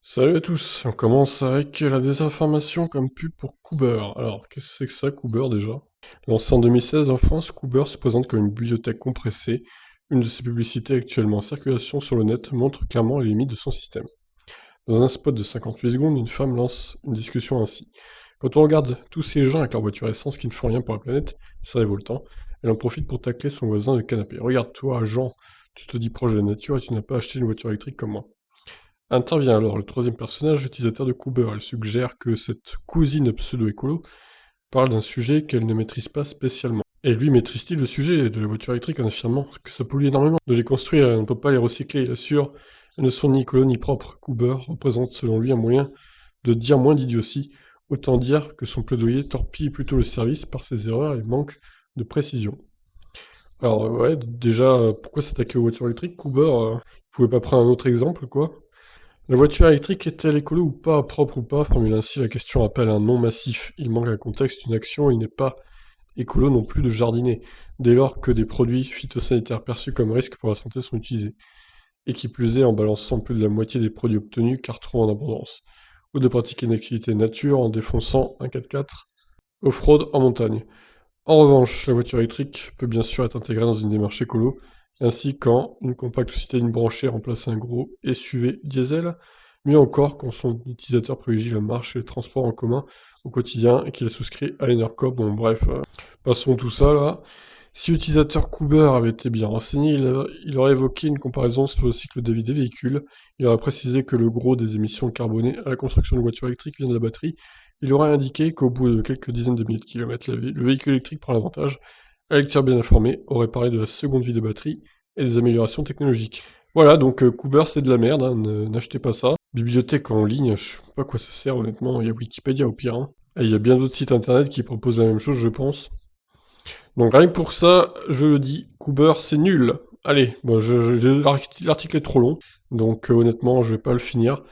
Salut à tous, on commence avec la désinformation comme pub pour Cooper. Alors, qu'est-ce que c'est que ça, Cooper déjà? Lancé en 2016 en France, Cooper se présente comme une bibliothèque compressée. Une de ses publicités actuellement en circulation sur le net montre clairement les limites de son système. Dans un spot de 58 secondes, une femme lance une discussion ainsi. Quand on regarde tous ces gens avec leur voiture essence qui ne font rien pour la planète, c'est révoltant. Elle en profite pour tacler son voisin de canapé. Regarde-toi, Jean, tu te dis proche de la nature et tu n'as pas acheté une voiture électrique comme moi. Intervient alors le troisième personnage, l'utilisateur de Cooper. Elle suggère que cette cousine pseudo-écolo parle d'un sujet qu'elle ne maîtrise pas spécialement. Et lui maîtrise-t-il le sujet de la voiture électrique en affirmant que ça pollue énormément de les construire et on ne peut pas les recycler, il assure. Elles ne sont ni écolo ni propres. Cooper représente selon lui un moyen de dire moins d'idiotie, autant dire que son plaidoyer torpille plutôt le service par ses erreurs et manque de précision. Alors ouais, déjà, pourquoi s'attaquer aux voitures électriques, Cooper Vous pouvez pas prendre un autre exemple, quoi? La voiture électrique est-elle écolo ou pas, propre ou pas, formule ainsi la question appelle un non massif. Il manque un contexte, une action, il n'est pas écolo non plus de jardiner, dès lors que des produits phytosanitaires perçus comme risques pour la santé sont utilisés, et qui plus est en balançant plus de la moitié des produits obtenus car trop en abondance, ou de pratiquer une activité nature en défonçant un 4x4 off-road en montagne. En revanche, la voiture électrique peut bien sûr être intégrée dans une démarche écolo, ainsi quand une compacte ou citadine branchée remplace un gros SUV diesel, mieux encore quand son utilisateur privilégie la marche et le transport en commun au quotidien et qu'il a souscrit à Enercop. Bon bref, passons tout ça là. Si l'utilisateur Cooper avait été bien renseigné, il aurait évoqué une comparaison sur le cycle de vie des véhicules, il aurait précisé que le gros des émissions carbonées à la construction de voitures électriques vient de la batterie, il aurait indiqué qu'au bout de quelques dizaines de milliers de kilomètres, le véhicule électrique prend l'avantage. Un lecteur bien informé aurait parlé de la seconde vie des batteries et des améliorations technologiques. Voilà, donc Cooper c'est de la merde, hein, n'achetez pas ça. Bibliothèque en ligne, je sais pas à quoi ça sert honnêtement, il y a Wikipédia au pire. Hein. Et il y a bien d'autres sites internet qui proposent la même chose, je pense. Donc rien que pour ça, je le dis, Cooper c'est nul. Allez, bon, l'article est trop long, donc honnêtement je vais pas le finir.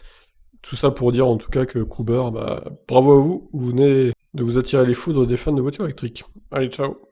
Tout ça pour dire en tout cas que Cooper, bah, bravo à vous, vous venez de vous attirer les foudres des fans de voitures électriques. Allez, ciao.